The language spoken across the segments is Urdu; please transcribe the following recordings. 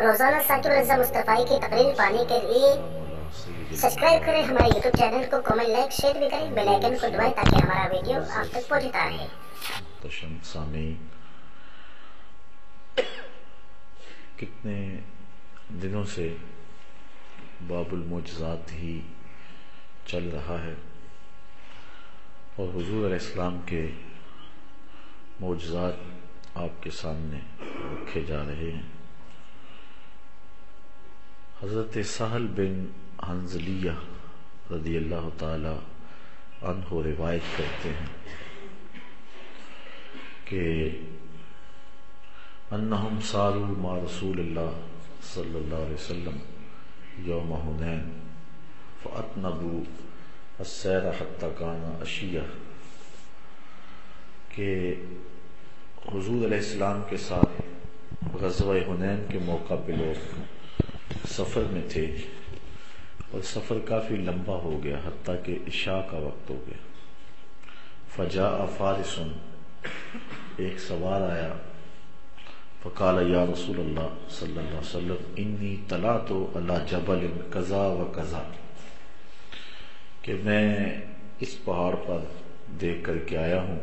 روزانہ ثاقب رضا مصطفی کی تقریر پانے کے لیے سبسکرائب کریں ہمارے یوٹیوب چینل کو، کامنٹ لائک شیئر بھی کریں، بیل آئیکن کو دبائیں تاکہ ہمارا ویڈیو آپ تک پہنچتا رہے۔ محترم سامعین، کتنے دنوں سے باب المعجزات ہی چل رہا ہے اور حضور علیہ السلام کے معجزات آپ کے سامنے رکھے جا رہے ہیں۔ حضرت سہل بن حنظلیہ رضی اللہ تعالی عنہ روایت کرتے ہیں کہ انہم ساروا مع رسول اللہ صلی اللہ علیہ وسلم یوم حنین فاتنبوا السیر حتی کان عشیہ، کہ حضور علیہ السلام کے ساتھ غزوہ حنین کے موقع پہ لوگ سفر میں تھے اور سفر کافی لمبا ہو گیا حتیٰ کہ عشاء کا وقت ہو گیا۔ فجاء فارس، ایک سوار آیا، فقال یا رسول اللہ صلی اللہ علیہ وسلم انی طلعت علی جبل کذا و کذا، کہ میں اس پہاڑ پر دیکھ کر کے آیا ہوں۔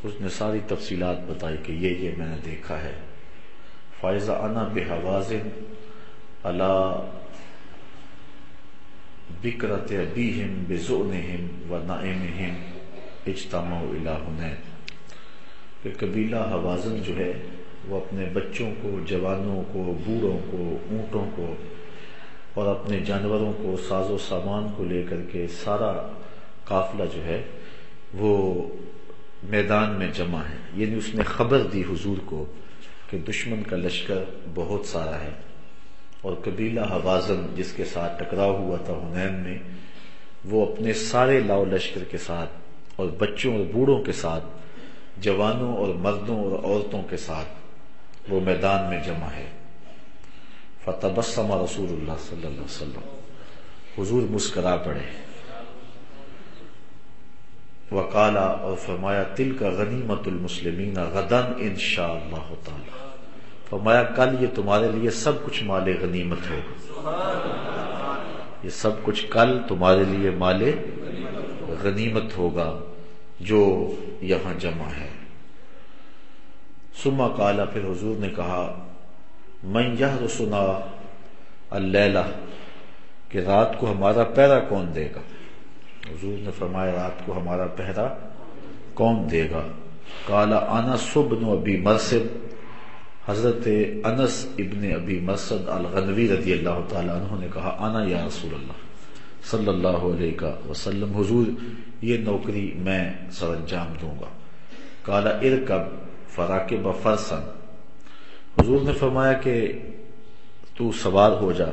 اس نے ساری تفصیلات بتائی کہ یہ میں نے دیکھا ہے۔ فَإِذَا أَنَا بِحَوَازِنْ عَلَى بِكْرَةِ أَبِيهِمْ بِزُؤْنِهِمْ وَنَعِمِهِمْ اجْتَمَعُوا إِلَى حُنَيْن، کہ قبیلہ حوازن جو ہے وہ اپنے بچوں کو، جوانوں کو، بوڑھوں کو، اونٹوں کو اور اپنے جانوروں کو، ساز و سامان کو لے کر کے سارا قافلہ جو ہے وہ میدان میں جمع ہے۔ یعنی اس نے خبر دی حضور کو کہ دشمن کا لشکر بہت سارا ہے، اور قبیلہ حوازن جس کے ساتھ ٹکراؤ ہوا تھا حنین میں، وہ اپنے سارے لاؤ لشکر کے ساتھ اور بچوں اور بوڑھوں کے ساتھ، جوانوں اور مردوں اور عورتوں کے ساتھ وہ میدان میں جمع ہے۔ فتبسم رسول اللہ صلی اللہ علیہ وسلم، حضور مسکرا پڑے، وقال، اور فرمایا تلک غنیمت المسلمین غدا انشاءاللہ تعالی، فرمایا کل یہ تمہارے لیے سب کچھ مال غنیمت ہوگا، یہ سب کچھ کل تمہارے لیے مال غنیمت ہوگا جو یہاں جمع ہے۔ ثم قال، پھر حضور نے کہا من یحرسنا اللیلہ، کہ رات کو ہمارا پہرا کون دے گا؟ حضور نے فرمایا رات کو ہمارا پہرا کون دے گا؟ قال انس بن ابی مرثد، حضرت انس ابن ابی مرثد الغنوی رضی اللہ تعالی عنہ نے کہا انا یا رسول اللہ صلی اللہ علیہ وسلم، حضور یہ نوکری میں سر انجام دوں گا۔ قال ارکب فراکب فرسا، حضور نے فرمایا کہ تو سوار ہو جا،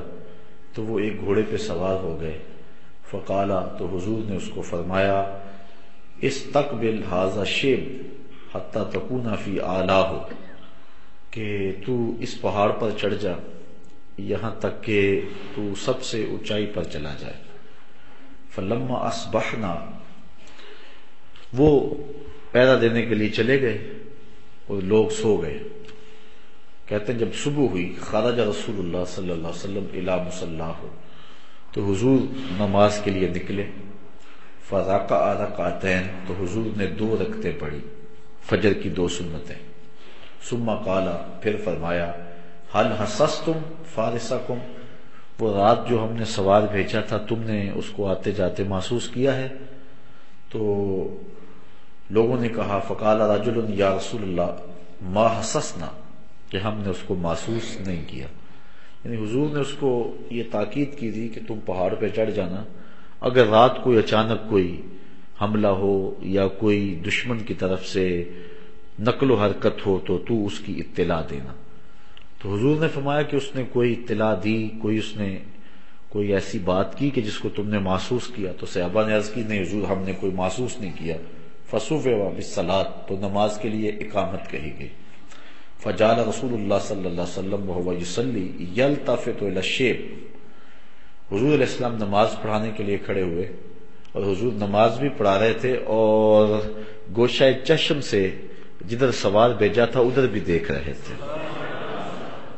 تو وہ ایک گھوڑے پہ سوار ہو گئے۔ فقال، تو حضور نے اس کو فرمایا استقبل ھذا الشیب حتی تکون فی اعلاہ، کہ تو اس پہاڑ پر چڑھ جا یہاں تک کہ تو سب سے اونچائی پر چلا جائے۔ فلما اصبحنا، وہ پہرا دینے کے لیے چلے گئے اور لوگ سو گئے۔ کہتے ہیں جب صبح ہوئی خرج رسول اللہ صلی اللہ علیہ وسلم الی مصلاہ، تو حضور نماز کے لیے نکلے۔ فرکع رکعتین، تو حضور نے 2 رکعتیں پڑھی، فجر کی 2 سنتیں۔ ثم قال، پھر فرمایا هل حسستم فارسکم، وہ رات جو ہم نے سوار بھیجا تھا تم نے اس کو آتے جاتے محسوس کیا ہے؟ تو لوگوں نے کہا فقال رجل یا رسول اللہ ما حسسنا، کہ ہم نے اس کو محسوس نہیں کیا۔ یعنی حضور نے اس کو یہ تاکید کی تھی کہ تم پہاڑ پہ چڑھ جانا، اگر رات کو اچانک کوئی حملہ ہو یا کوئی دشمن کی طرف سے نقل و حرکت ہو تو اس کی اطلاع دینا۔ تو حضور نے فرمایا کہ اس نے کوئی اطلاع دی، اس نے کوئی ایسی بات کی کہ جس کو تم نے محسوس کیا؟ تو صحابہ نے عرض کی نہیں حضور ہم نے کوئی محسوس نہیں کیا۔ فصف بالصلاۃ، تو نماز کے لیے اقامت کہی گئی۔ فجعل رسول اللہ صلی اللہ علیہ وسلم وهو يصلي يلتفت الى الشيب، حضور علیہ السلام نماز پڑھانے کے لیے کھڑے ہوئے اور حضور نماز بھی پڑھا رہے تھے اور گوشہ چشم سے جدھر سوار بھیجا تھا ادھر بھی دیکھ رہے تھے۔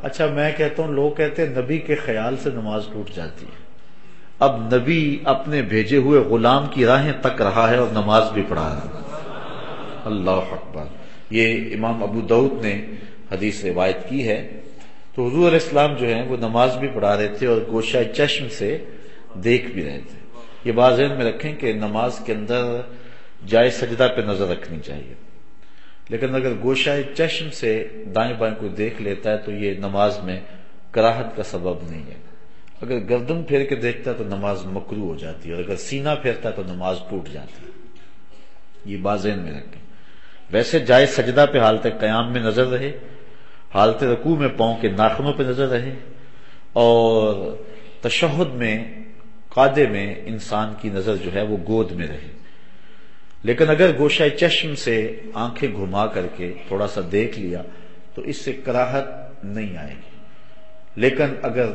اچھا میں کہتا ہوں، لوگ کہتے ہیں نبی کے خیال سے نماز ٹوٹ جاتی ہے۔ اب نبی اپنے بھیجے ہوئے غلام کی راہیں تک رہا ہے اور نماز بھی پڑھا رہا ہے۔ اللہ اکبر۔ یہ امام ابو داؤد نے حدیث روایت کی ہے۔ تو حضور علیہ السلام جو ہیں وہ نماز بھی پڑھا رہے تھے اور گوشہ چشم سے دیکھ بھی رہے تھے۔ یہ بات ذہن میں رکھیں کہ نماز کے اندر جائے سجدہ پہ نظر رکھنی چاہیے، لیکن اگر گوشہ چشم سے دائیں بائیں کو دیکھ لیتا ہے تو یہ نماز میں کراہت کا سبب نہیں ہے۔ اگر گردن پھیر کے دیکھتا ہے تو نماز مکروہ ہو جاتی ہے، اور اگر سینہ پھیرتا ہے تو نماز ٹوٹ جاتی ہے۔ یہ بات ذہن میں رکھیں۔ ویسے جائے سجدہ پہ حالت قیام میں نظر رہے، حالت رکوع میں پاؤں کے ناخنوں پہ نظر رہے، اور تشہد میں قعدے میں انسان کی نظر جو ہے وہ گود میں رہے۔ لیکن اگر گوشہ چشم سے آنکھیں گھما کر کے تھوڑا سا دیکھ لیا تو اس سے کراہت نہیں آئے گی، لیکن اگر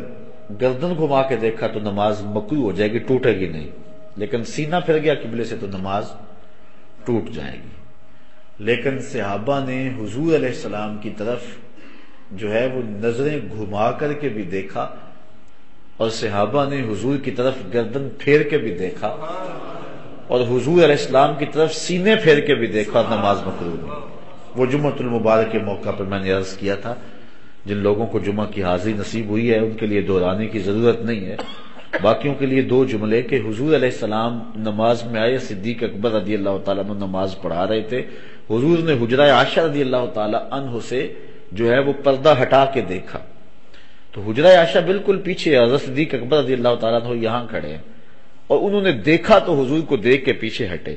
گردن گھما کے دیکھا تو نماز مکروہ ہو جائے گی، ٹوٹے گی نہیں۔ لیکن سینہ پھر گیا قبلے سے تو نماز ٹوٹ جائے گی۔ لیکن صحابہ نے حضور علیہ السلام کی طرف جو ہے وہ نظریں گھما کر کے بھی دیکھا، اور صحابہ نے حضور کی طرف گردن پھیر کے بھی دیکھا، اور حضور علیہ السلام کی طرف سینے پھیر کے بھی دیکھا، اور نماز مکروہ نہیں۔ وہ جمعۃ المبارک کے موقع پر میں نے عرض کیا تھا، جن لوگوں کو جمعہ کی حاضری نصیب ہوئی ہے ان کے لیے دہرانے کی ضرورت نہیں ہے، باقیوں کے لیے دو جملے کہ حضور علیہ السلام نماز میں آئے، صدیق اکبر رضی اللہ تعالیٰ عنہ نماز پڑھا رہے تھے، حضور نے حجرہ عائشہ رضی اللہ تعالیٰ عنہ سے جو ہے وہ پردہ ہٹا کے دیکھا، تو حجرہ عائشہ بالکل پیچھے ہے، حضرت صدیق اکبر رضی اللہ تعالیٰ عنہ یہاں کھڑے ہیں، اور انہوں نے دیکھا تو حضور کو دیکھ کے پیچھے ہٹے۔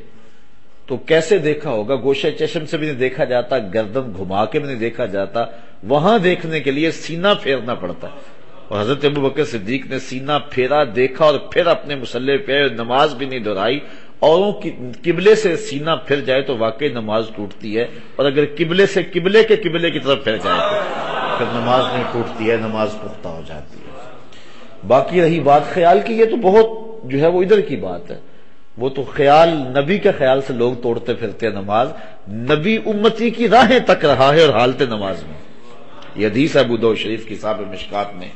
تو کیسے دیکھا ہوگا؟ گوشہ چشم سے بھی نہیں دیکھا جاتا، گردن گھما کے بھی نہیں دیکھا جاتا، وہاں دیکھنے کے لیے سینہ پھیرنا پڑتا ہے، اور حضرت ابوبکر صدیق نے سینہ پھیرا، دیکھا، اور پھر اپنے مصلی پہ نماز بھی نہیں دہرائی۔ اوروں کی قبلے سے سینہ پھر جائے تو واقعی نماز ٹوٹتی ہے، اور اگر قبلے سے قبلے کی طرف پھر جائے تو پھر نماز نہیں ٹوٹتی ہے، نماز پختہ ہو جاتی ہے۔ باقی رہی بات خیال کی، یہ تو بہت جو ہے وہ ادھر کی بات ہے، وہ تو خیال نبی کے خیال سے لوگ توڑتے پھرتے ہیں نماز، نبی امتی کی راہیں تک رہا ہے اور حالت نماز میں۔ یہ حدیث ابو داؤد شریف کی صاحب مشکات نے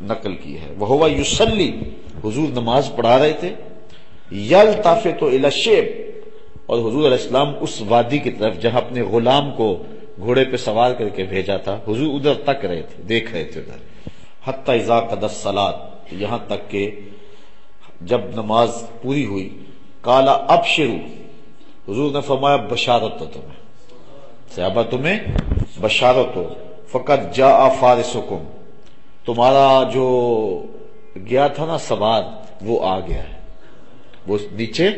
نقل کی ہے۔ وَهُوَ يُصَلِّي، حضور نماز پڑھا رہے تھے، يَلْتَفِتُ إِلَى الشِّيبِ، اور حضور علیہ السلام اس وادی کی طرف جہاں اپنے غلام کو گھوڑے پہ سوار کر کے بھیجا تھا، حضور ادھر تک رہے تھے، دیکھ رہے تھے ادھر، حَتَّى إِذَا قَضَى الصَّلَاةَ، یہاں تک کہ جب نماز پوری ہوئی، قَالَ أَبْشِرُوا، حضور نے فرمایا بشارت ہو تمہیں، صحابہ تمہیں بشارت ہو، فَقَدْ جَاءَ فَارِسُكُمْ، تمہارا جو گیا تھا نا سوار وہ آ گیا ہے، وہ نیچے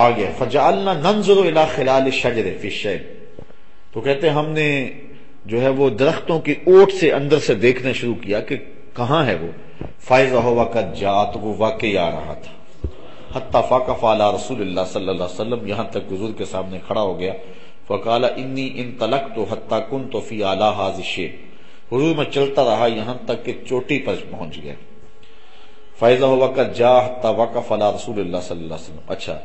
آ گیا۔ فَجَعَلْنَا نَنْظُرُ إِلَى خِلَالِ الشَّجْرِ فِي الشَّيْبِ، تو کہتے ہیں ہم نے جو ہے وہ درختوں کی اوٹ سے اندر سے دیکھنا شروع کیا کہ کہاں ہے وہ، فَإِذَا هُوَ قَدْ جَاءَ، تو وہ واقعی آ رہا تھا، حَتَّى فَقَفَ عَلَى رسول اللہ صلی اللہ علیہ وسلم، یہاں تک حضور کے سامنے کھڑا ہو گیا، فَقَالَ إِنِّي انطَلَقْتُ حَتَّى كُنْتُ فِي أَعْلَى هَذِا الشَّيْءِ، حضور میں چلتا رہا یہاں تک کہ چوٹی پر پہنچ گیا۔ فَإِذَا هُوَ قَدْ جَاءَ حَتَّى وَقَفَ عَلَى رسول اللہ صلی اللہ علیہ وسلم، اچھا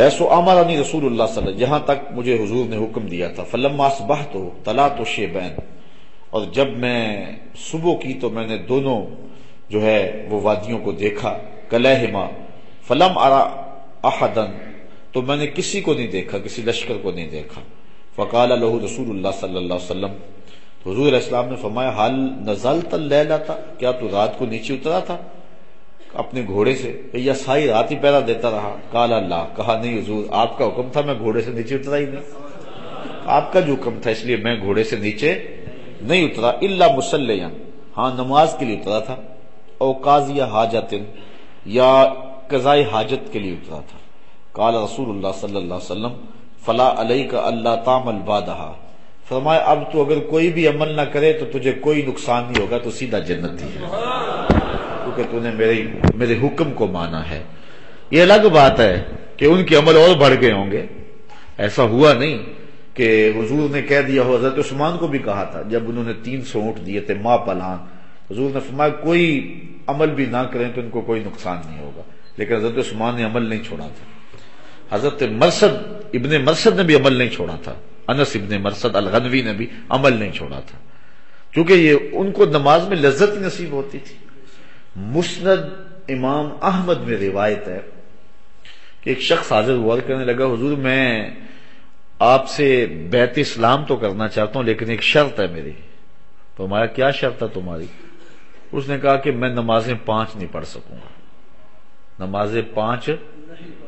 ایسو امرنی رسول اللہ صلی اللہ علیہ وسلم، یہاں تک مجھے حضور نے حکم دیا تھا، فَلَمَّا أَصْبَحْتُ طَلَعْتُ الشِّيبَيْنِ، اور جب میں صبح کی تو میں نے دونوں جو ہے وہ وادیوں کو دیکھا، کلیہما، فلم ارى احدا، تو میں نے کسی کو نہیں دیکھا، کسی لشکر کو نہیں دیکھا، فقال له رسول اللہ صلی اللہ علیہ وسلم، تو حضور علیہ السلام نے فرمایا هل نزلت الليلة، کیا تو رات کو نیچے اترا تھا اپنے گھوڑے سے، یا ساری رات ہی پہرا دیتا رہا؟ قال اللہ، کہا نہیں حضور، آپ کا حکم تھا، میں گھوڑے سے نیچے اترا ہی نہیں، آپ کا جو حکم تھا اس لیے میں گھوڑے سے نیچے نہیں اترا، الا مصلیا، ہاں نماز کے لیے اترا تھا، او قاضی حاجت، یا قضاء حاجت کے لیے اترا تھا۔ قال رسول اللہ صلی اللہ علیہ وسلم فلا علیک الا تعمل بعدها، فرمایا اب تو اگر کوئی بھی عمل نہ کرے تو تجھے کوئی نقصان نہیں ہوگا، تو سیدھا جنتی ہے، کیونکہ تو نے میرے حکم کو مانا ہے۔ یہ الگ بات ہے کہ ان کے عمل اور بڑھ گئے ہوں گے، ایسا ہوا نہیں کہ حضور نے کہہ دیا ہو، حضرت عثمان کو بھی کہا تھا جب انہوں نے 300 اونٹ دیے تھے ماں پلان، حضور نے فرمایا کوئی عمل بھی نہ کریں تو ان کو کوئی نقصان نہیں ہوگا، لیکن حضرت عثمان نے عمل نہیں چھوڑا تھا، حضرت ابن مرثد نے بھی عمل نہیں چھوڑا تھا، انس ابن مرثد الغنوی نے بھی عمل نہیں چھوڑا تھا۔ کیونکہ یہ ان کو نماز میں لذت نصیب ہوتی تھی۔ مسند امام احمد میں روایت ہے کہ ایک شخص حاضر ہوا کرنے لگا، حضور میں آپ سے بیعت اسلام تو کرنا چاہتا ہوں لیکن ایک شرط ہے میری۔ فرمایا کیا شرط ہے تمہاری؟ اس نے کہا کہ میں نمازیں 5 نہیں پڑھ سکوں گا، نمازیں 5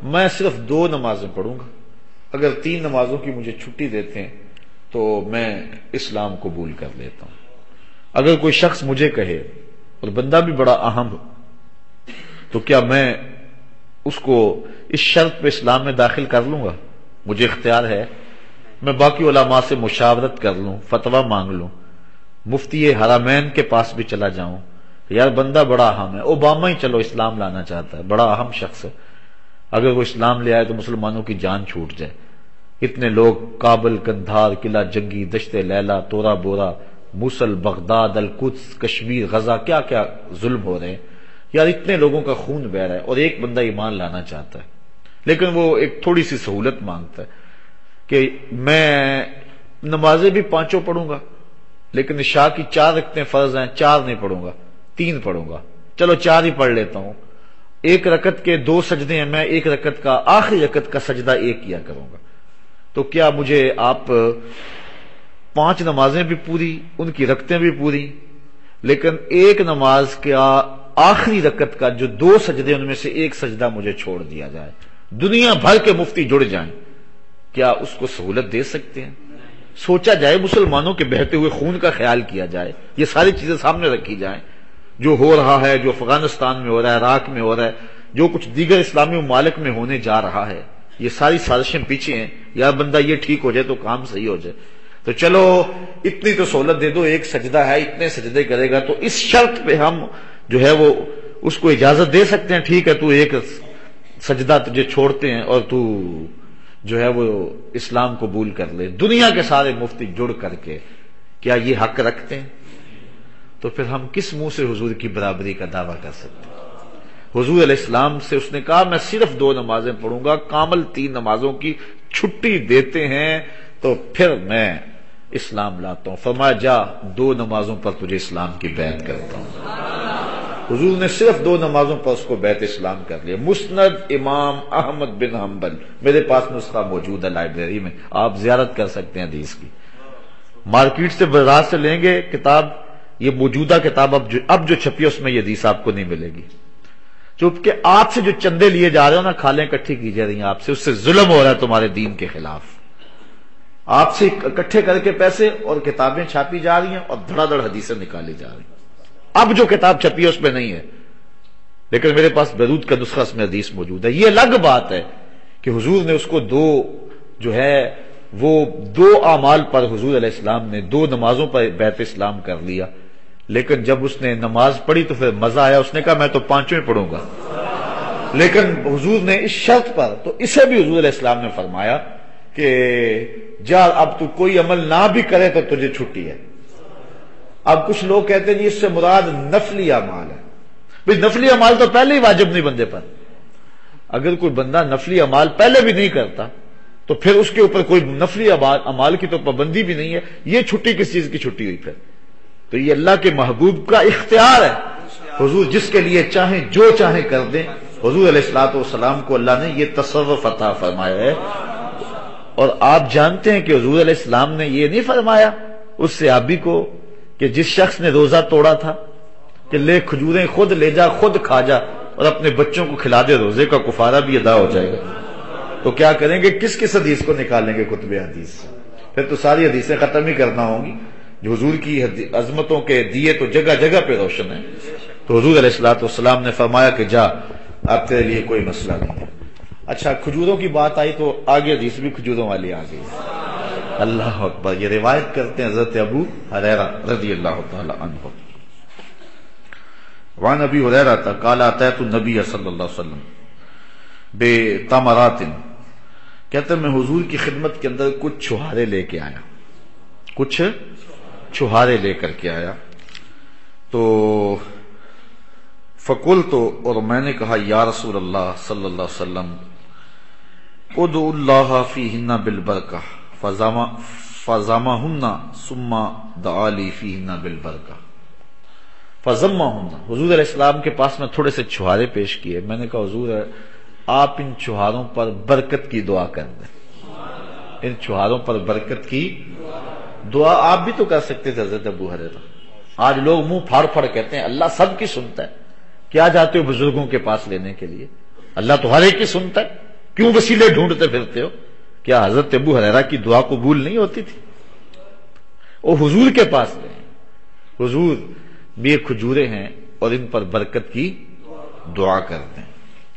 میں صرف 2 نمازیں پڑھوں گا، اگر 3 نمازوں کی مجھے چھٹی دیتے ہیں تو میں اسلام قبول کر لیتا ہوں۔ اگر کوئی شخص مجھے کہے اور بندہ بھی بڑا اہم ہو تو کیا میں اس کو اس شرط پہ اسلام میں داخل کر لوں گا؟ مجھے اختیار ہے، میں باقی علماء سے مشاورت کر لوں، فتویٰ مانگ لوں، مفتی حرمین کے پاس بھی چلا جاؤں، یار بندہ بڑا اہم ہے، اوباما ہی چلو اسلام لانا چاہتا ہے، بڑا اہم شخص ہے، اگر وہ اسلام لے آئے تو مسلمانوں کی جان چھوٹ جائے، اتنے لوگ کابل، قندھار، قلعہ جنگی، دشت لیلا، تورا بورا، موصل، بغداد، القدس، کشمیر، غزہ، کیا کیا ظلم ہو رہے ہیں یار، اتنے لوگوں کا خون بہ رہا ہے اور ایک بندہ ایمان لانا چاہتا ہے، لیکن وہ ایک تھوڑی سی سہولت مانگتا ہے کہ میں نمازیں بھی 5 پڑھوں گا لیکن عشاء کی 4 رکعتیں فرض ہیں، 4 نہیں پڑھوں گا، 3 پڑھوں گا، چلو 4 ہی پڑھ لیتا ہوں، 1 رکعت کے 2 سجدے ہیں، میں 1 رکعت کا آخری رکعت کا سجدہ 1 کیا کروں گا، تو کیا مجھے آپ 5 نمازیں بھی پوری، ان کی رکعتیں بھی پوری، لیکن 1 نماز کا آخری رکعت کا جو 2 سجدے ان میں سے 1 سجدہ مجھے چھوڑ دیا جائے، دنیا بھر کے مفتی جڑ جائیں، کیا اس کو سہولت دے سکتے ہیں؟ سوچا جائے، مسلمانوں کے بہتے ہوئے خون کا خیال کیا جائے، یہ ساری چیزیں سامنے رکھی جائیں، جو ہو رہا ہے، جو افغانستان میں ہو رہا ہے، عراق میں ہو رہا ہے، جو کچھ دیگر اسلامی ممالک میں ہونے جا رہا ہے، یہ ساری سازشیں پیچھے ہیں، یا بندہ یہ ٹھیک ہو جائے تو کام صحیح ہو جائے، تو چلو اتنی تو سہولت دے دو، 1 سجدہ ہے، اتنے سجدے کرے گا، تو اس شرط پہ ہم جو ہے وہ اس کو اجازت دے سکتے ہیں، ٹھیک ہے تو 1 سجدہ تجھے چھوڑتے ہیں اور تو جو ہے وہ اسلام قبول کر لے۔ دنیا کے سارے مفتی جڑ کر کے کیا یہ حق رکھتے ہیں؟ تو پھر ہم کس منہ سے حضور کی برابری کا دعویٰ کر سکتے ہیں؟ حضور علیہ السلام سے اس نے کہا میں صرف 2 نمازیں پڑھوں گا، کامل 3 نمازوں کی چھٹی دیتے ہیں تو پھر میں اسلام لاتا ہوں۔ فرمایا جا 2 نمازوں پر تجھے اسلام کی بیعت کرتا ہوں۔ حضور نے صرف 2 نمازوں پر اس کو بیعت اسلام کر لیا۔ مسند امام احمد بن حنبل، میرے پاس نسخہ موجود ہے لائبریری میں، آپ زیارت کر سکتے ہیں حدیث کی، مارکیٹ سے بازار سے لیں گے کتاب، یہ موجودہ کتاب اب جو چھپی ہے اس میں یہ حدیث آپ کو نہیں ملے گی، چونکہ آپ سے جو چندے لیے جا رہے ہو نا، کھالیں اکٹھی کی جا رہی ہیں آپ سے، اس سے ظلم ہو رہا ہے تمہارے دین کے خلاف، آپ سے اکٹھے کر کے پیسے اور کتابیں چھاپی جا رہی ہیں اور دھڑا دھڑ حدیثیں نکالی جا رہی ہیں۔ اب جو کتاب چھپی ہے اس میں نہیں ہے، لیکن میرے پاس بیروت کا نسخہ اس میں حدیث موجود ہے۔ یہ الگ بات ہے کہ حضور نے اس کو 2 جو ہے وہ 2 اعمال پر حضور علیہ السلام نے 2 نمازوں پر بیعت اسلام کر لیا، لیکن جب اس نے نماز پڑھی تو پھر مزہ آیا، اس نے کہا میں تو 5 پڑھوں گا، لیکن حضور نے اس شرط پر، تو اسے بھی حضور علیہ السلام نے فرمایا کہ جا اب تو کوئی عمل نہ بھی کرے تو تجھے چھٹی ہے۔ اب کچھ لوگ کہتے ہیں جی اس سے مراد نفلی اعمال ہے، بھئی نفلی اعمال تو پہلے ہی واجب نہیں بندے پر، اگر کوئی بندہ نفلی اعمال پہلے بھی نہیں کرتا تو پھر اس کے اوپر کوئی نفلی اعمال کی تو پابندی بھی نہیں ہے، یہ چھٹی کس چیز کی چھٹی ہوئی پھر؟ تو یہ اللہ کے محبوب کا اختیار ہے، حضور جس کے لیے چاہیں جو چاہیں کر دیں۔ حضور علیہ الصلوۃ والسلام کو اللہ نے یہ تصرف عطا فرمایا ہے، اور آپ جانتے ہیں کہ حضور علیہ السلام نے یہ نہیں فرمایا اس صحابی کو کہ جس شخص نے روزہ توڑا تھا کہ لے کھجوریں خود لے جا، خود کھا جا اور اپنے بچوں کو کھلا دے، روزے کا کفارہ بھی ادا ہو جائے گا، تو کیا کریں گے؟ کس کس حدیث کو نکالیں گے کتب حدیث سے؟ پھر تو ساری حدیثیں ختم ہی کرنا ہوں گی، جو حضور کی عظمتوں کے دیے تو جگہ جگہ پہ روشن ہے۔ تو حضور علیہ الصلوۃ والسلام نے فرمایا کہ جا اب تیرے لیے کوئی مسئلہ نہیں ہے۔ اچھا کھجوروں کی بات آئی تو آگے حدیث بھی کھجوروں والی آ گئی، اللہ اکبر۔ یہ روایت کرتے ہیں حضرت ابو ہریرہ رضی اللہ تعالی عنہ، وعن ابی ہریرہ قال اتیت النبی صلی اللہ علیہ وسلم بتمرات، کہتے ہیں میں حضور کی خدمت کے اندر کچھ چھہارے لے کے آیا، کچھ چھہارے لے کر کے آیا، تو فقلت، اور میں نے کہا یا رسول اللہ صلی اللہ علیہ وسلم ادعو اللہ فیہن بالبرکہ فَزَمَهُنَّ ثُمَّ دَعَا لِي فِيهِنَّ بِالْبَرْكَةِ فَزَمَّهُنَّ حضور علیہ السلام کے پاس میں تھوڑے سے چھہارے پیش کیے. میں نے کہا حضور آپ ان چھہاروں پر برکت کی دعا کر دیں. ان چھہاروں پر برکت کی دعا آپ بھی تو کر سکتے تھے حضرت ابو ہریرہ. آج لوگ منہ پھاڑ پھاڑ کہتے ہیں اللہ سب کی سنتا ہے. کیا جاتے ہو بزرگوں کے پاس لینے کے لیے؟ اللہ تو ہر ایک کی سنتا ہے، کیوں وسیلے ڈھونڈتے پھرتے ہو؟ کیا حضرت ابو ہریرہ کی دعا قبول نہیں ہوتی تھی؟ وہ حضور کے پاس گئے. حضور یہ کھجوریں ہیں اور ان پر برکت کی دعا کر دیں.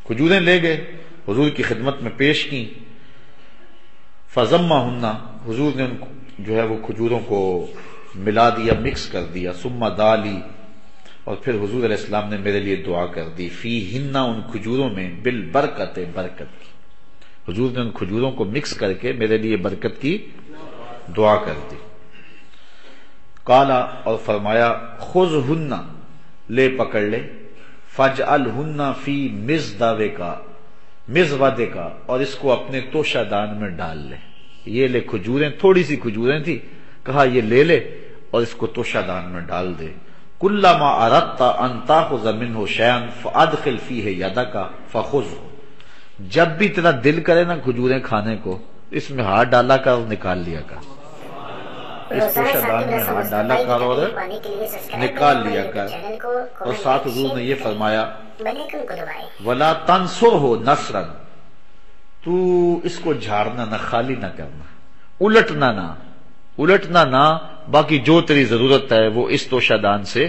کھجوریں لے گئے، حضور کی خدمت میں پیش کی. فَزَمَّهُنَّ حضور نے ان جو ہے وہ کھجوروں کو ملا دیا، مکس کر دیا. ثُمَّ دَعَا لِي اور پھر حضور علیہ السلام نے میرے لیے دعا کر دی. فِيهِنَّ ان کھجوروں میں بالبرکت برکت کی. حضور نے ان کھجوروں کو مکس کر کے میرے لیے برکت کی دعا کر دی. قالا اور فرمایا خذہن لے پکڑ لے، فجعلہن فی مزودے کا اور اس کو اپنے توشہ دان میں ڈال لے. یہ لے کھجوریں، تھوڑی سی کھجوریں تھی، کہا یہ لے لے اور اس کو توشہ دان میں ڈال دے. کلما اردت ان تاخذ منہ شیئا فادخل فیہ یدک فخذہ جب بھی تیرا دل کرے نا کھجوریں کھانے کو، اس میں ہاتھ ڈالا کر اور نکال لیا کر. اس توشہ دان میں ہاتھ ڈالا کر اور نکال لیا کر. اور ساتھ حضور نے یہ فرمایا وَلَا تَنْصُرْهُ نَصْرًا تو اس کو جھاڑنا نہ، خالی نہ کرنا، الٹنا نہ، باقی جو تیری ضرورت ہے وہ اس توشہ دان سے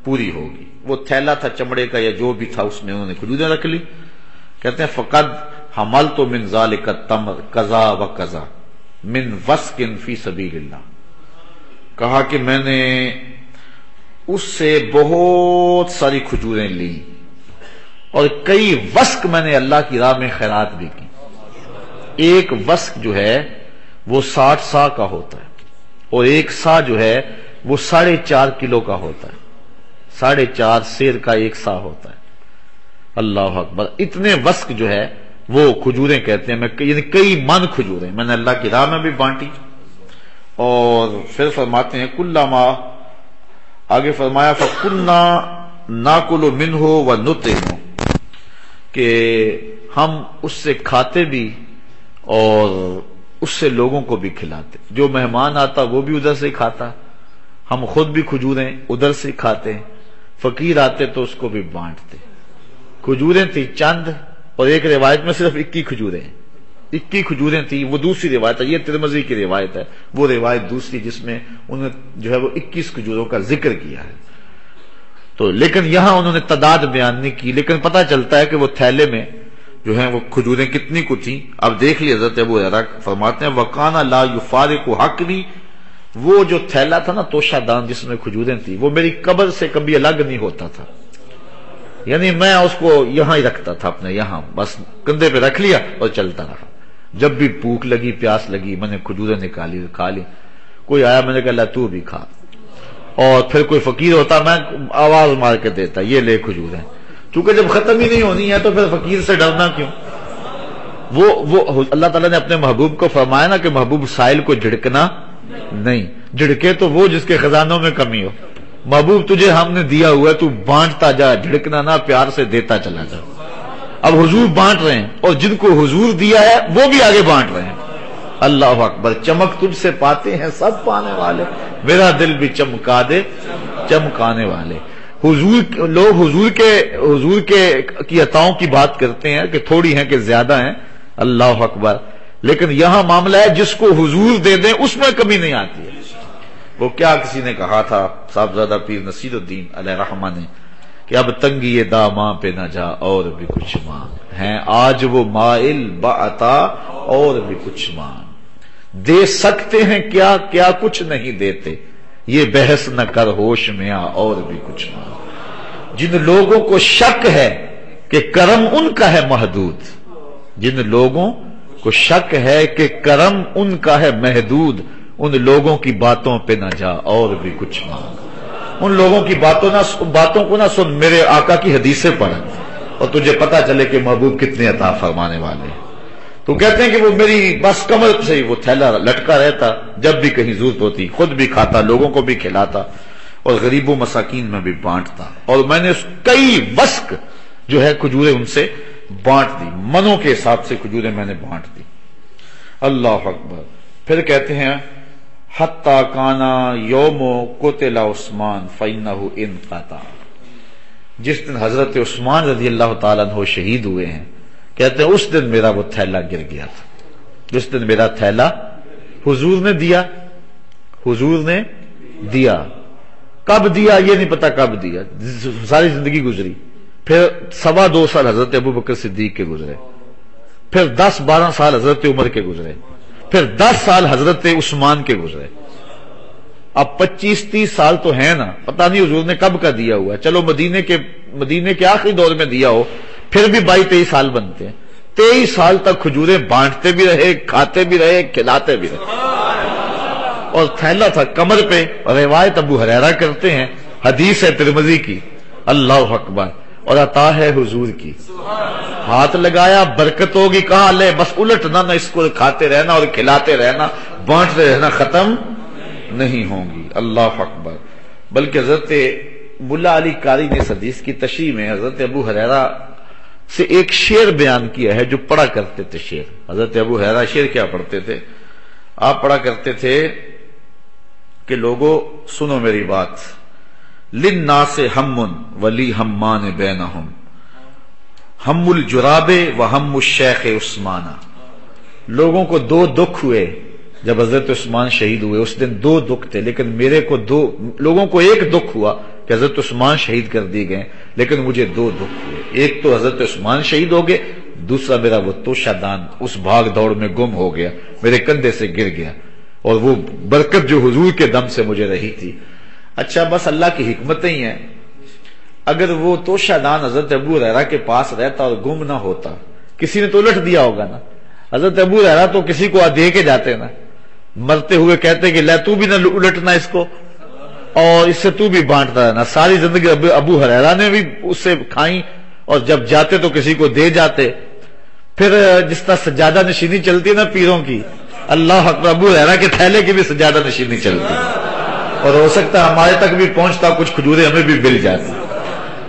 پوری ہوگی. وہ تھیلا تھا چمڑے کا یا جو بھی تھا، اس میں انہوں نے کھجوریں رکھ لی. کہتے ہیں فقد حملت من ذلك التمر کذا و کذا من وسق فی سبیل اللہ. کہا کہ میں نے اس سے بہت ساری کھجوریں لی اور کئی وسق میں نے اللہ کی راہ میں خیرات بھی کی. ایک وسق جو ہے وہ 60 سا کا ہوتا ہے اور ایک سا جو ہے وہ 4.5 کلو کا ہوتا ہے. 4.5 سیر کا ایک سا ہوتا ہے. اللہ اکبر. اتنے وسق جو ہے وہ کھجوریں کہتے ہیں. یعنی کئی من کھجوریں میں نے اللہ کی راہ میں بھی بانٹی. اور پھر فرماتے ہیں کلما، آگے فرمایا فَكُنَّا نَاكُلُ مِنْهُ وَنُطْعِمُ کہ ہم اس سے کھاتے بھی اور اس سے لوگوں کو بھی کھلاتے. جو مہمان آتا وہ بھی ادھر سے کھاتا، ہم خود بھی کھجوریں ادھر سے کھاتے، فقیر آتے تو اس کو بھی بانٹتے. کھجوریں تھی چند اور ایک روایت میں صرف 21 کھجوریں 21 کھجوریں تھی. وہ دوسری روایت ہے، یہ ترمذی کی روایت ہے. وہ روایت دوسری جس میں انہوں نے جو ہے وہ 21 کھجوروں کا ذکر کیا ہے. تو لیکن یہاں انہوں نے تعداد بیان نہیں کی، لیکن پتہ چلتا ہے کہ وہ تھیلے میں جو ہیں وہ کھجوریں کتنی کو تھیں. اب دیکھ لیے حضرت ابو ہریرہ فرماتے ہیں وَقَانَ لَا يُفَارِقُ حَقْرِي وہ جو تھیلا تھا نا توشہ دان جس میں کھجوریں تھیں، وہ میری قبر سے کبھی الگ نہیں ہوتا تھا. یعنی میں اس کو یہاں ہی رکھتا تھا، اپنے یہاں بس کندھے پہ رکھ لیا اور چلتا رہا. جب بھی بھوک لگی پیاس لگی میں نے کھجوریں نکالی کھا لی. کوئی آیا میں نے کہا تو بھی کھا. اور پھر کوئی فقیر ہوتا میں آواز مار کے دیتا یہ لے کھجوریں. چونکہ جب ختم ہی نہیں ہونی ہے تو پھر فقیر سے ڈرنا کیوں. وہ اللہ تعالیٰ نے اپنے محبوب کو فرمایا نا کہ محبوب سائل کو جھڑکنا نہیں، جھڑکے تو وہ جس کے خزانوں میں کمی ہو. محبوب تجھے ہم نے دیا ہوا ہے، تو بانٹتا جا، جھڑکنا نہ، پیار سے دیتا چلا جا. اب حضور بانٹ رہے ہیں اور جن کو حضور دیا ہے وہ بھی آگے بانٹ رہے ہیں. اللہ اکبر. چمک تجھ سے پاتے ہیں سب پانے والے، میرا دل بھی چمکا دے چمکانے والے. لوگ حضور کی عطاؤں کی بات کرتے ہیں کہ تھوڑی ہیں کہ زیادہ ہیں. اللہ اکبر. لیکن یہاں معاملہ ہے جس کو حضور دے دیں اس میں کمی نہیں آتی ہے. وہ کیا کسی نے کہا تھا، صاحبزادہ پیر نصیر الدین علیہ رحمہ نے، کہ اب تنگی داماں پہ نہ جا اور بھی کچھ مانگ، ہیں آج وہ مائل بعطا اور بھی کچھ مانگ. دے سکتے ہیں کیا کیا کچھ نہیں دیتے، یہ بحث نہ کر ہوش میں آ اور بھی کچھ مانگ. جن لوگوں کو شک ہے کہ کرم ان کا ہے محدود، جن لوگوں کو شک ہے کہ کرم ان کا ہے محدود، ان لوگوں کی باتوں پہ نہ جا اور بھی کچھ مانگ. ان لوگوں کی باتوں کو نہ سن، میرے آقا کی حدیثیں پڑھ اور تجھے پتا چلے کہ محبوب کتنے عطا فرمانے والے. تو کہتے ہیں کہ وہ میری بس کمر سے وہ تھیلا لٹکا رہتا، جب بھی کہیں ضرورت ہوتی خود بھی کھاتا، لوگوں کو بھی کھلاتا اور غریبوں مساکین میں بھی بانٹتا، اور میں نے کئی وسق جو ہے کھجوریں ان سے بانٹ دی، منوں کے حساب سے کھجوریں میں نے بانٹ دی۔ اللہ اکبر۔ پھر کہتے ہیں حتی کانا یوم قتل عثمان فإنہ انقطع، جس دن حضرت عثمان رضی اللہ تعالیٰ عنہ شہید ہوئے ہیں، کہتے ہیں اس دن میرا وہ تھیلا گر گیا تھا، جس دن میرا تھیلا حضور نے دیا، حضور نے دیا، کب دیا یہ نہیں پتا، کب دیا، ساری زندگی گزری، پھر 2.25 سال حضرت ابو بکر صدیق کے گزرے، پھر 10-12 سال حضرت عمر کے گزرے، پھر 10 سال حضرت عثمان کے گزرے، اب 25-30 سال تو ہیں نا، پتہ نہیں حضور نے کب کا دیا ہوا، چلو مدینے کے آخری دور میں دیا ہو، پھر بھی 22-23 سال بنتے ہیں، 23 سال تک کھجوریں بانٹتے بھی رہے، کھاتے بھی رہے، کھلاتے بھی رہے، اور تھیلا تھا کمر پہ، روایت ابو ہریرہ کرتے ہیں، حدیث ہے ترمذی کی، اللہ اکبر، اور عطا ہے حضور کی، ہاتھ لگایا برکت ہوگی، کہا لے بس الٹنا نہ، اس کو کھاتے رہنا اور کھلاتے رہنا، بانٹتے رہنا، ختم نہیں ہوں گی۔ اللہ اکبر۔ بلکہ حضرت ملا علی قاری نے اس حدیث کی تشریح میں حضرت ابو ہریرہ سے ایک شعر بیان کیا ہے جو پڑھا کرتے تھے، شعر، حضرت ابو ہریرہ شعر کیا پڑھتے تھے؟ آپ پڑھا کرتے تھے کہ لوگوں سنو میری بات، للناس ہم ولی ہمان بینہم، ہم الجراب و ہم الشیخ عثمان، لوگوں کو 2 دکھ ہوئے جب حضرت عثمان شہید ہوئے، اس دن 2 دکھ تھے، لیکن لوگوں کو 1 دکھ ہوا کہ حضرت عثمان شہید کر دیے گئے، لیکن مجھے 2 دکھ ہوئے، ایک تو حضرت عثمان شہید ہو گئے، دوسرا میرا وہ توشہ دان اس بھاگ دوڑ میں گم ہو گیا، میرے کندھے سے گر گیا، اور وہ برکت جو حضور کے دم سے مجھے رہی تھی۔ اچھا بس اللہ کی حکمتیں ہی ہیں، اگر وہ توشہ دان حضرت ابو ہریرہ کے پاس رہتا اور گم نہ ہوتا، کسی نے تو الٹ دیا ہوگا نا، حضرت ابو ہریرہ تو کسی کو دے کے جاتے نا، مرتے ہوئے کہتے کہ لے تو بھی نہ الٹنا اس کو، اور اس سے تو بھی بانٹتا رہنا، ساری زندگی ابو ہریرہ نے بھی اس سے کھائیں، اور جب جاتے تو کسی کو دے جاتے۔ پھر جس طرح سجادہ نشینی چلتی ہے نا پیروں کی، اللہ اکبر، ابو ہریرہ کے تھیلے کی بھی سجادہ نشینی چلتی، اور ہو سکتا ہے ہمارے تک بھی پہنچتا، کچھ کھجوریں ہمیں بھی مل جاتی،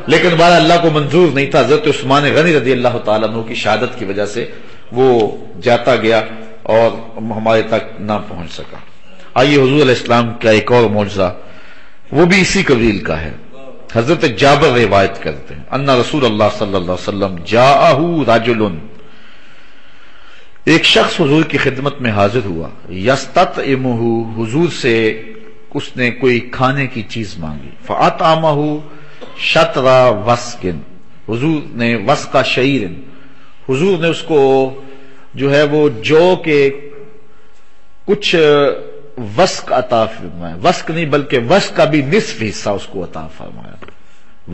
لیکن بارہ اللہ کو منظور نہیں تھا، حضرت عثمان غنی رضی اللہ تعالیٰ عنہ کی شہادت کی وجہ سے وہ جاتا گیا اور ہمارے تک نہ پہنچ سکا۔ آئیے حضور علیہ السلام کا ایک اور معجزہ، وہ بھی اسی قبیل کا ہے، حضرت جابر روایت کرتے ہیں، ان رسول اللہ صلی اللہ علیہ وسلم جاءہ رجل، ایک شخص حضور کی خدمت میں حاضر ہوا، یستطعمہ، حضور سے اس نے کوئی کھانے کی چیز مانگی، فاطعمہ شطر وسق، حضور نے وسق شعیر، حضور نے اس کو جو ہے وہ جو کے کچھ وسق عطا فرمایا، وسق نہیں بلکہ وسق کا بھی نصف حصہ اس کو عطا فرمایا۔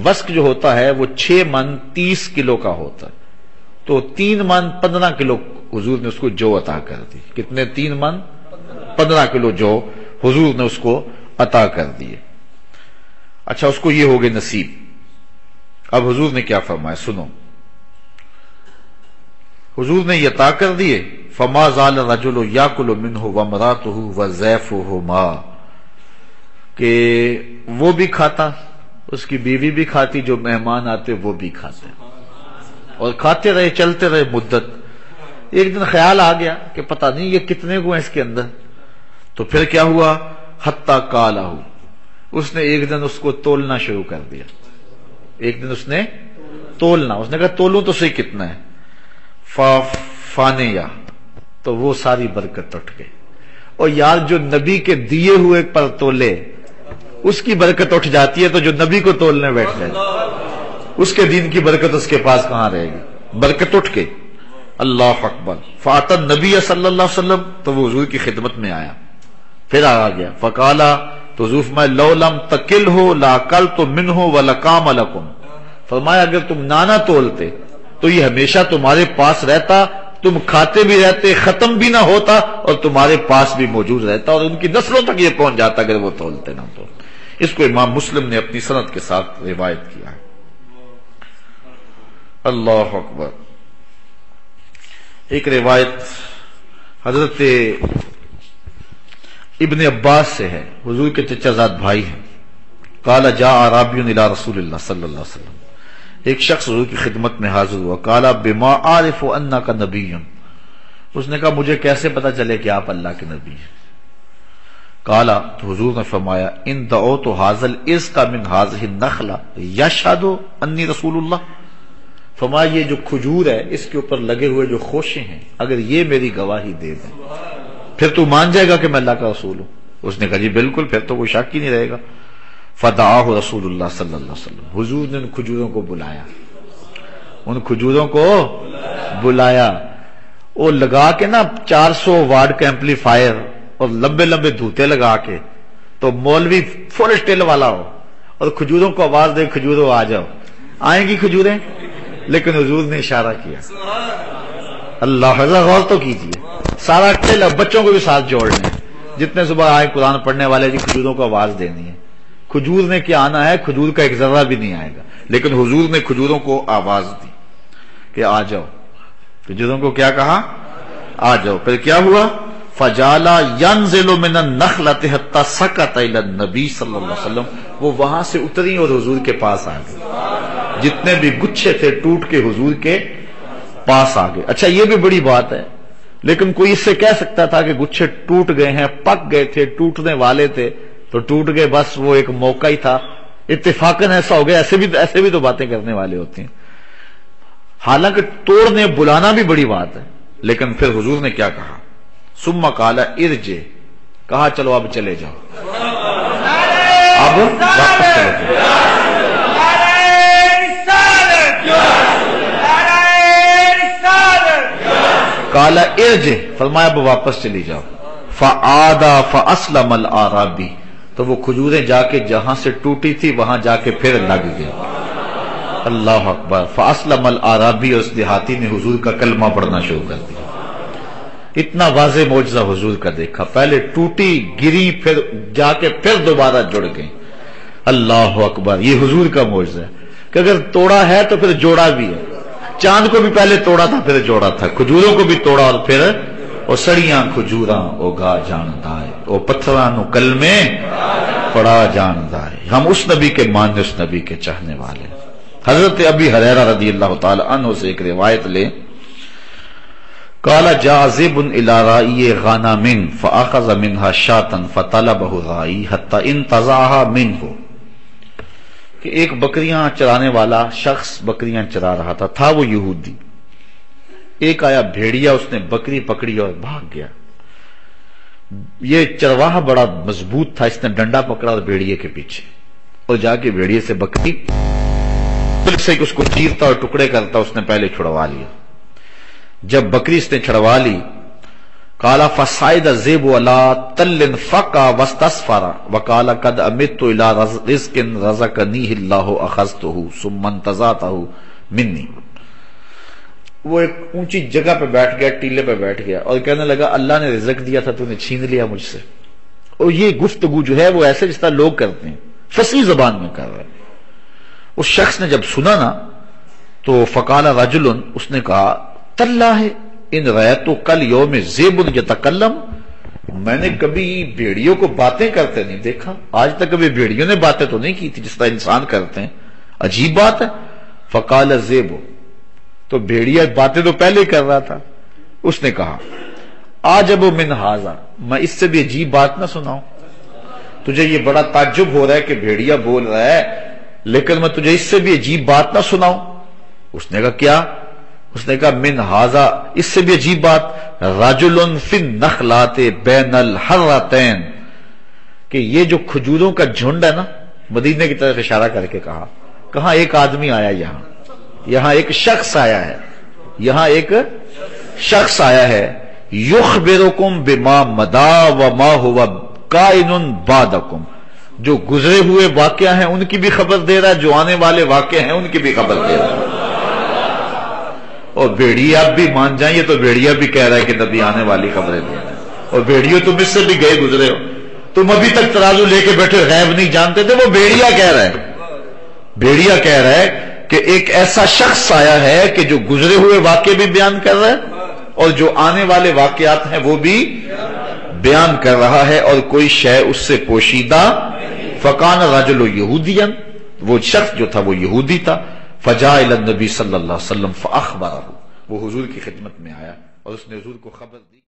وسق جو ہوتا ہے وہ 6 من 30 کلو کا ہوتا ہے، تو 3 من 15 کلو حضور نے اس کو جو عطا کر دی۔ کتنے؟ 3 من 15 کلو جو حضور نے اس کو عطا کر دیے۔ اچھا اس کو یہ ہو گئے نصیب۔ اب حضور نے کیا فرمایا سنو، حضور نے یہ عطا کر دیے، فما زال الرجل یاکل منہ وامرأتہ وضیفہما، کہ وہ بھی کھاتا، اس کی بیوی بھی کھاتی، جو مہمان آتے وہ بھی کھاتے، اور کھاتے رہے، چلتے رہے مدت۔ ایک دن خیال آ گیا کہ پتہ نہیں یہ کتنے کو ہیں اس کے اندر، تو پھر کیا ہوا، حتی قالہ، اس نے ایک دن اس کو تولنا شروع کر دیا، ایک دن اس نے تولنا، اس نے کہا تولوں تو صحیح کتنا ہے، فانیہ، تو وہ ساری برکت اٹھ گئی۔ اور یار جو نبی کے دیے ہوئے پر تولے اس کی برکت اٹھ جاتی ہے، تو جو نبی کو تولنے بیٹھ جائے اس کے دین کی برکت اس کے پاس کہاں رہے گی، برکت اٹھ گئی۔ اللہ اکبر۔ فاطا نبی صلی اللہ علیہ وسلم، تو وہ حضور کی خدمت میں آیا، پھر آ گیا، فقالا، تو حضور فرمایا لو لم تکل ہو لاکلت منہ ولقام لکم، فرمایا اگر تم نہ تولتے تو یہ ہمیشہ تمہارے پاس رہتا، تم کھاتے بھی رہتے، ختم بھی نہ ہوتا، اور تمہارے پاس بھی موجود رہتا، اور ان کی نسلوں تک یہ پہنچ جاتا اگر وہ تولتے نہ تو۔ اس کو امام مسلم نے اپنی سند کے ساتھ روایت کیا ہے۔ اللہ اکبر۔ ایک روایت حضرت ابن عباس سے ہے، حضور کے چچا زاد بھائی ہیں. قال جاء اعرابی الی رسول اللہ صلی اللہ علیہ وسلم، ایک شخص حضور کی خدمت میں حاضر ہوا. قال بما اعرف انک نبی، اس نے کہا مجھے کیسے پتا چلے کہ آپ اللہ کے نبی ہیں؟ قال، تو حضور نے فرمایا ان دعوت ھذا العزق من هذه النخلہ یشهد انی رسول اللہ، فرمایا یہ جو کھجور ہے اس کے اوپر لگے ہوئے جو خوشے ہیں، اگر یہ میری گواہی دے دیں پھر تو مان جائے گا کہ میں اللہ کا رسول ہوں؟ اس نے کہا جی بالکل، پھر تو کوئی شک ہی نہیں رہے گا. فدعاہ رسول اللہ صلی اللہ علیہ وسلم، حضور نے ان کھجوروں کو بلایا، ان کھجوروں کو بلایا. وہ لگا کے نا 400 واٹ کا ایمپلیفائر اور لمبے لمبے دھوتے لگا کے، تو مولوی فل اسٹیل والا ہو اور کھجوروں کو آواز دے کھجوروں آ جاؤ، آئیں گی کھجوریں؟ لیکن حضور نے اشارہ کیا. اللہ حضرت غور تو کیجیے، سارا ٹیل بچوں کو بھی ساتھ جوڑنے، جتنے صبح آئے قرآن پڑھنے والے جی کھجوروں کو آواز دینی ہے. کھجور نے کیا آنا ہے، کھجور کا ایک ذرہ بھی نہیں آئے گا، لیکن حضور نے کھجوروں کو آواز دی کہ آ جاؤ. کھجوروں کو کیا کہا؟ آ جاؤ. پھر کیا ہوا؟ فجالا ينزل من النخلة حتى سقط الى النبي صلی اللہ علیہ وسلم، وہ وہاں سے اتری اور حضور کے پاس آ گئی، جتنے بھی گچھے تھے ٹوٹ کے حضور کے پاس آ گئے. اچھا یہ بھی بڑی بات ہے، لیکن کوئی اس سے کہہ سکتا تھا کہ گچھے ٹوٹ گئے ہیں، پک گئے تھے، ٹوٹنے والے تھے تو ٹوٹ گئے، بس وہ ایک موقع ہی تھا، اتفاقاً ایسا ہو گیا. ایسے بھی تو باتیں کرنے والے ہوتے ہیں. حالانکہ توڑنے بلانا بھی بڑی بات ہے، لیکن پھر حضور نے کیا کہا؟ ثم قال ارجع، کہا چلو اب چلے جاؤ، اب واپس چلے جاؤ. قال ارجع، فرمایا اب واپس چلی جاؤ. فعاد فاسلم الاعرابی، تو وہ کھجوریں جا کے جہاں سے ٹوٹی تھی وہاں جا کے پھر لگ گئی. اللہ اکبر. فاسلم الاعرابی، اس دیہاتی نے حضور کا کلمہ پڑھنا شروع کر دیا. اتنا واضح معجزہ حضور کا دیکھا، پہلے ٹوٹی گری پھر جا کے پھر دوبارہ جڑ گئی. اللہ اکبر. یہ حضور کا معجزہ ہے کہ اگر توڑا ہے تو پھر جوڑا بھی ہے. چاند کو بھی پہلے توڑا تھا پھر جوڑا تھا، کھجوروں کو بھی توڑا اور پھر او سڑیاں کھجوراں او گا جاندہ ہے، او پتھراں نو کلمے پڑا جاندہ ہے. ہم اس نبی کے ماننے، اس نبی کے چاہنے والے. حضرت ابی ہریرہ رضی اللہ تعالی عنہ سے ایک روایت لیں. قال جاء ذئب الى راعي غنم فاخذ منها شاة فطلبه الراعي حتى انتزعها منه، کہ ایک بکریاں چرانے والا شخص بکریاں چرا رہا تھا وہ یہودی. ایک آیا بھیڑیا، اس نے بکری پکڑی اور بھاگ گیا. یہ چرواہا بڑا مضبوط تھا، اس نے ڈنڈا پکڑا اور بھیڑیے کے پیچھے، اور جا کے بھیڑیے سے بکری سے اس کو چیرتا اور ٹکڑے کرتا، اس نے پہلے چھڑوا لیا. جب بکری اس نے چھڑوا لی، قال فصعد الذئب على تل فقع واستسفر وقال قد امت الى رزق رزقنيه الله اخذته ثم انتزعته مني. وہ ایک اونچی جگہ پہ بیٹھ گیا، ٹیلے پہ بیٹھ گیا اور کہنے لگا اللہ نے رزق دیا تھا تو نے چھین لیا مجھ سے. اور یہ گفتگو جو ہے وہ ایسے جس طرح لوگ کرتے ہیں، فصیح زبان میں کر رہے ہیں. اس شخص نے جب سنا نا تو فقال رجل، اس نے کہا تاللہ ان رأیت کل یوم ذئب یتکلم، میں نے کبھی بھیڑیوں کو باتیں کرتے نہیں دیکھا، آج تک کبھی بھیڑیوں نے باتیں تو نہیں کی تھی جس طرح انسان کرتے ہیں، عجیب بات ہے. فقال الذئب، تو بھیڑیا باتیں تو پہلے کر رہا تھا. اس نے کہا عجب من ھذا، میں اس سے بھی عجیب بات نہ سناؤں؟ تجھے یہ بڑا تعجب ہو رہا ہے کہ بھیڑیا بول رہا ہے، لیکن میں تجھے اس سے بھی عجیب بات نہ سناؤں؟ اس نے کہا کیا؟ اس نے کہا من ھذا، اس سے بھی عجیب بات، رجل فی النخلات بین الحرتین، کہ یہ جو کھجوروں کا جھنڈ ہے نا، مدینے کی طرف اشارہ کر کے کہا، کہاں ایک آدمی آیا، یہاں ایک شخص آیا ہے، یہاں ایک شخص آیا ہے، یخبرکم بما مدا وما هو کائن بعدکم، جو گزرے ہوئے واقعہ ہیں ان کی بھی خبر دے رہا ہے، جو آنے والے واقعہ ہیں ان کی بھی خبر دے رہا ہے. اور بھیڑیا بھی مان جائیں، یہ تو بھیڑیا بھی کہہ رہا ہے کہ نبی آنے والی خبریں دے رہا ہے. اور بھیڑیوں تم اس سے بھی گئے گزرے ہو، تم ابھی تک ترازو لے کے بیٹھے غیب نہیں جانتے تھے. وہ بھیڑیا کہہ رہا ہے، بھیڑیا کہہ رہا ہے کہ ایک ایسا شخص آیا ہے کہ جو گزرے ہوئے واقعے بھی بیان کر رہا ہے اور جو آنے والے واقعات ہیں وہ بھی بیان کر رہا ہے، اور کوئی شے اس سے پوشیدہ فکان رجل یہودیا، وہ شخص جو تھا وہ یہودی تھا، فجاء الی النبی صلی اللہ علیہ وسلم فاخبرہ، وہ حضور کی خدمت میں آیا اور اس نے حضور کو خبر دی۔